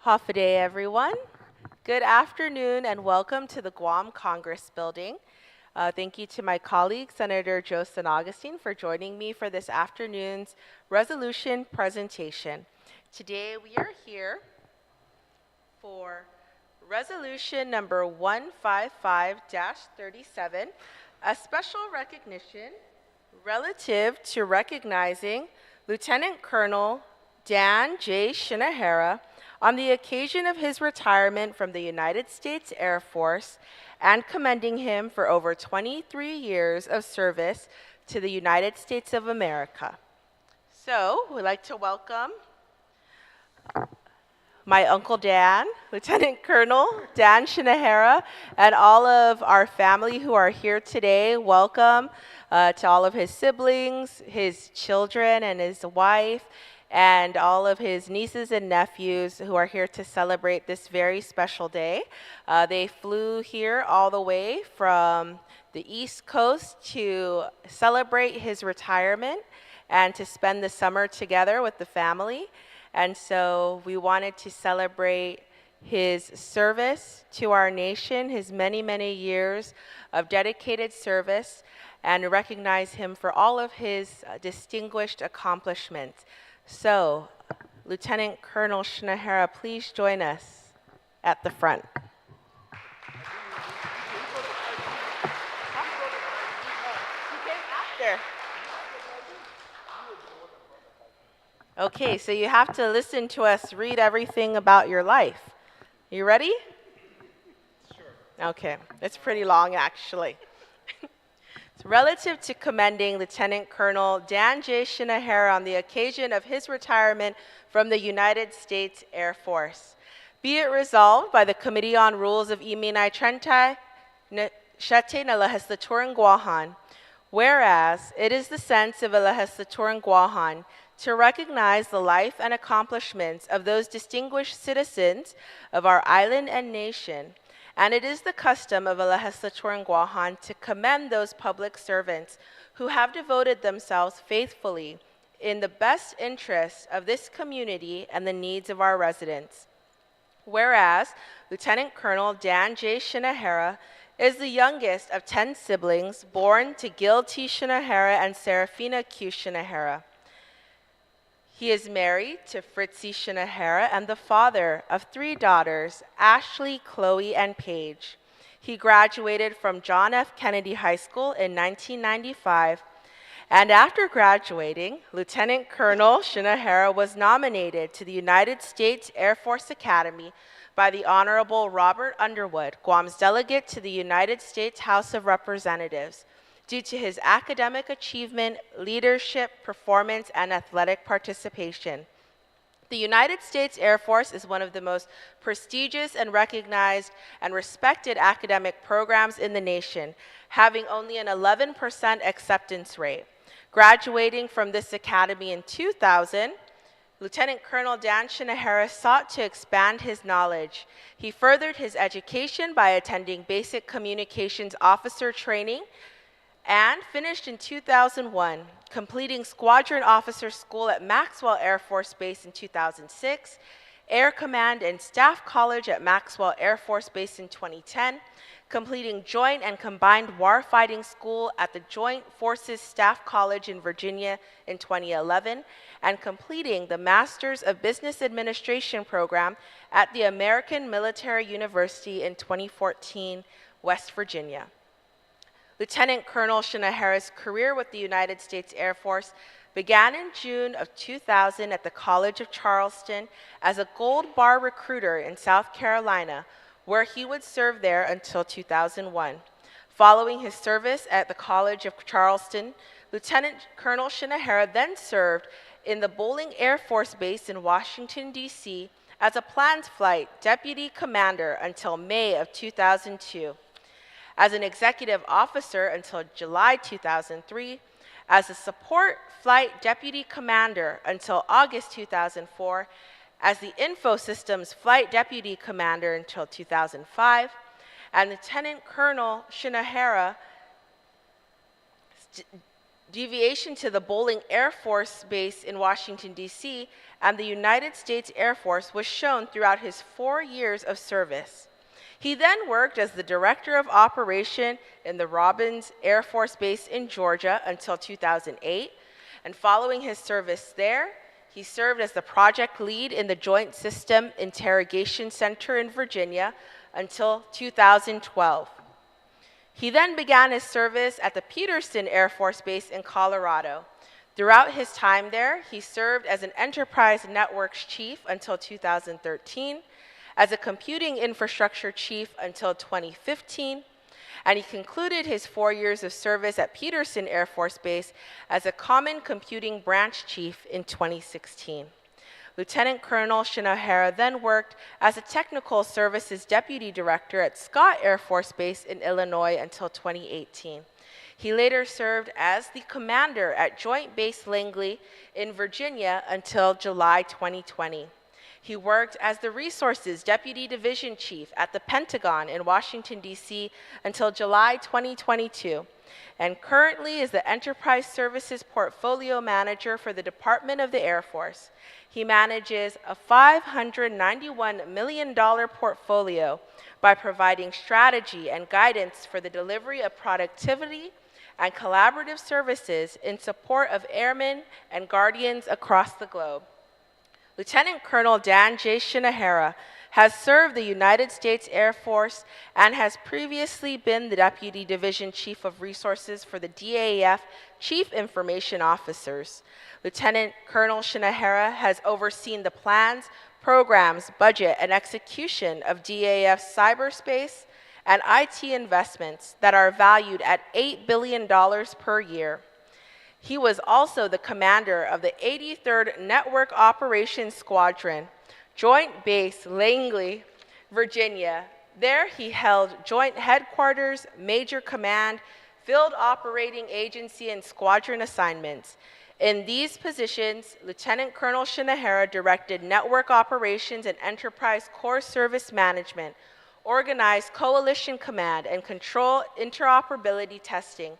Hafa everyone. Good afternoon and welcome to the Guam Congress Building. Thank you to my colleague, Senator Joe San Augustine, for joining me for this afternoon's resolution presentation. Today we are here for resolution number 155-37, a special recognition relative to recognizing Lieutenant Colonel Dan J. Shinohara on the occasion of his retirement from the United States Air Force and commending him for over 23 years of service to the United States of America. So, we'd like to welcome my Uncle Dan, Lieutenant Colonel Dan Shinohara, and all of our family who are here today. Welcome to all of his siblings, his children, and his wife, and all of his nieces and nephews who are here to celebrate this very special day. They flew here all the way from the East Coast to celebrate his retirement and to spend the summer together with the family. And so we wanted to celebrate his service to our nation, his many, many years of dedicated service, and recognize him for all of his distinguished accomplishments. So, Lieutenant Colonel Shinohara, please join us at the front. Okay, so you have to listen to us read everything about your life. You ready? Sure. Okay, it's pretty long actually. Relative to commending Lieutenant Colonel Dan J. Shinohara on the occasion of his retirement from the United States Air Force. Be it resolved by the Committee on Rules of Iminai Trentai Shate na Legislaturan Guahan, whereas it is the sense of a Legislaturan Guahan to recognize the life and accomplishments of those distinguished citizens of our island and nation, and it is the custom of a Legislaturan Guahan to commend those public servants who have devoted themselves faithfully in the best interests of this community and the needs of our residents. Whereas Lieutenant Colonel Dan J. Shinohara is the youngest of 10 siblings born to Gil T. Shinohara and Serafina Q. Shinohara. He is married to Fritzy Shinohara and the father of 3 daughters, Ashley, Chloe, and Paige. He graduated from John F. Kennedy High School in 1995, and after graduating, Lieutenant Colonel Shinohara was nominated to the United States Air Force Academy by the Honorable Robert Underwood, Guam's delegate to the United States House of Representatives, due to his academic achievement, leadership, performance, and athletic participation. The United States Air Force is one of the most prestigious and recognized and respected academic programs in the nation, having only an 11% acceptance rate. Graduating from this academy in 2000, Lieutenant Colonel Dan Shinohara sought to expand his knowledge. He furthered his education by attending basic communications officer training and finished in 2001, completing Squadron Officer School at Maxwell Air Force Base in 2006, Air Command and Staff College at Maxwell Air Force Base in 2010, completing Joint and Combined Warfighting School at the Joint Forces Staff College in Virginia in 2011, and completing the Masters of Business Administration program at the American Military University in 2014, West Virginia. Lieutenant Colonel Shinohara's career with the United States Air Force began in June of 2000 at the College of Charleston as a Gold Bar recruiter in South Carolina, where he would serve there until 2001. Following his service at the College of Charleston, Lieutenant Colonel Shinohara then served in the Bolling Air Force Base in Washington, D.C. as a planned flight deputy commander until May of 2002. As an executive officer until July 2003, as a support flight deputy commander until August 2004, as the Infosystems flight deputy commander until 2005, and Lieutenant Colonel Shinohara deviation to the Bolling Air Force Base in Washington, D.C., and the United States Air Force was shown throughout his 4 years of service. He then worked as the Director of Operation in the Robins Air Force Base in Georgia until 2008, and following his service there, he served as the project lead in the Joint System Interrogation Center in Virginia until 2012. He then began his service at the Peterson Air Force Base in Colorado. Throughout his time there, he served as an Enterprise Networks Chief until 2013, as a Computing Infrastructure Chief until 2015, and he concluded his 4 years of service at Peterson Air Force Base as a Common Computing Branch Chief in 2016. Lieutenant Colonel Shinohara then worked as a Technical Services Deputy Director at Scott Air Force Base in Illinois until 2018. He later served as the commander at Joint Base Langley in Virginia until July 2020. He worked as the Resources Deputy Division Chief at the Pentagon in Washington, D.C. until July 2022, and currently is the Enterprise Services Portfolio Manager for the Department of the Air Force. He manages a $591 million portfolio by providing strategy and guidance for the delivery of productivity and collaborative services in support of airmen and guardians across the globe. Lieutenant Colonel Dan J. Shinohara has served the United States Air Force and has previously been the Deputy Division Chief of Resources for the DAF Chief Information Officers. Lieutenant Colonel Shinohara has overseen the plans, programs, budget, and execution of DAF's cyberspace and IT investments that are valued at $8 billion per year. He was also the commander of the 83rd Network Operations Squadron, Joint Base Langley, Virginia. There he held Joint Headquarters, Major Command, Field Operating Agency, and Squadron assignments. In these positions, Lieutenant Colonel Shinohara directed network operations and enterprise core service management, organized coalition command and control interoperability testing,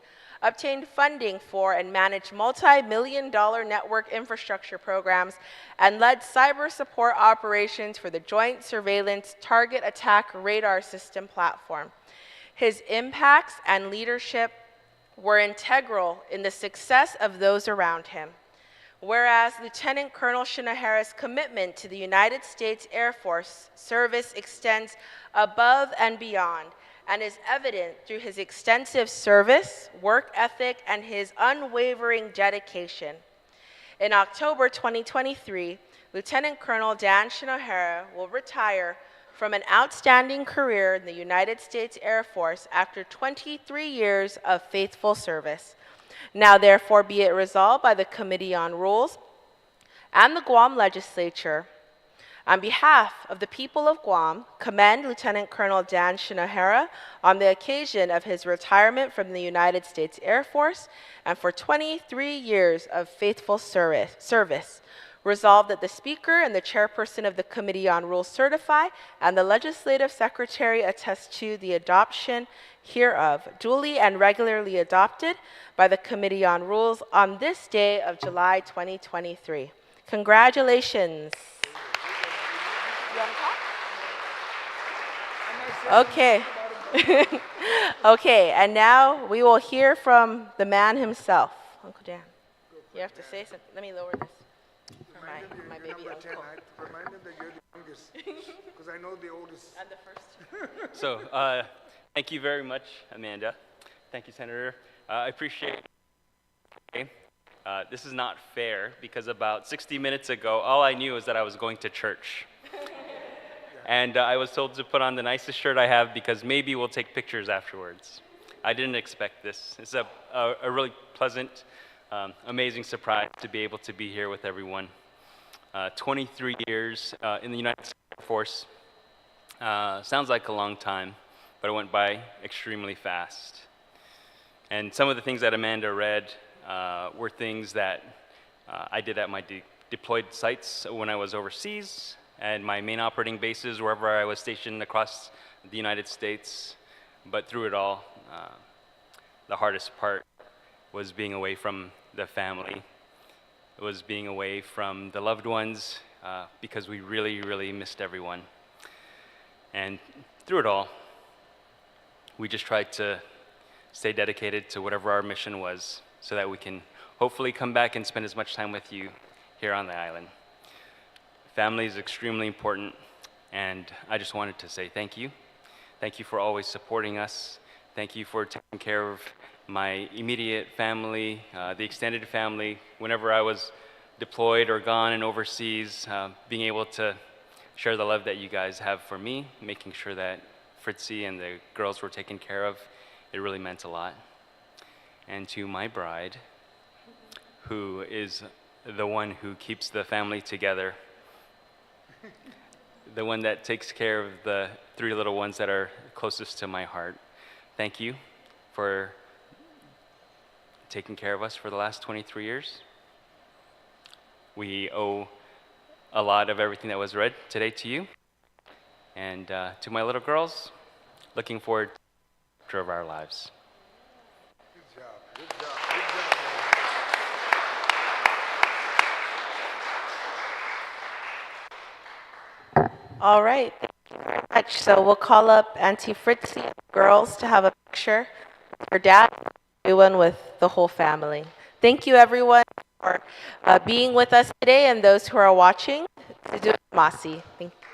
obtained funding for and managed multi-million-dollar network infrastructure programs, and led cyber support operations for the Joint Surveillance Target Attack Radar System platform. His impacts and leadership were integral in the success of those around him. Whereas Lieutenant Colonel Shinohara's commitment to the United States Air Force service extends above and beyond, and is evident through his extensive service, work ethic, and his unwavering dedication. In October 2023, Lieutenant Colonel Dan Shinohara will retire from an outstanding career in the United States Air Force after 23 years of faithful service. Now therefore be it resolved by the Committee on Rules and the Guam Legislature, on behalf of the people of Guam, commend Lieutenant Colonel Dan Shinohara on the occasion of his retirement from the United States Air Force and for 23 years of faithful service. Resolved that the Speaker and the Chairperson of the Committee on Rules certify and the Legislative Secretary attest to the adoption hereof, duly and regularly adopted by the Committee on Rules on this day of July 2023. Congratulations. Okay. Okay, and now we will hear from the man himself. Uncle Dan, you have to say something. Let me lower this for my baby uncle. Remind them that you're the youngest, because I know the oldest. I'm the first. So, thank you very much, Amanda. Thank you, Senator. I appreciate it. This is not fair, because about 60 minutes ago, all I knew was that I was going to church. And I was told to put on the nicest shirt I have because maybe we'll take pictures afterwards. I didn't expect this. It's a really pleasant, amazing surprise to be able to be here with everyone. 23 years in the United States Air Force. Sounds like a long time, but it went by extremely fast. And some of the things that Amanda read were things that I did at my deployed sites when I was overseas, and my main operating bases wherever I was stationed across the United States. But through it all, the hardest part was being away from the family. It was being away from the loved ones because we really, really missed everyone. And through it all, we just tried to stay dedicated to whatever our mission was so that we can hopefully come back and spend as much time with you here on the island. Family is extremely important, and I just wanted to say thank you. Thank you for always supporting us. Thank you for taking care of my immediate family, the extended family. Whenever I was deployed or gone and overseas, being able to share the love that you guys have for me, making sure that Fritzy and the girls were taken care of, it really meant a lot. And to my bride, who is the one who keeps the family together, the one that takes care of the 3 little ones that are closest to my heart. Thank you for taking care of us for the last 23 years. We owe a lot of everything that was read today to you. And to my little girls, looking forward to the future of our lives. Good job. Good job. Good job, man. All right, thank you very much. So we'll call up Auntie Fritzy and the girls to have a picture with her dad, everyone with the whole family. Thank you, everyone, for being with us today, and those who are watching. Masi. Thank you.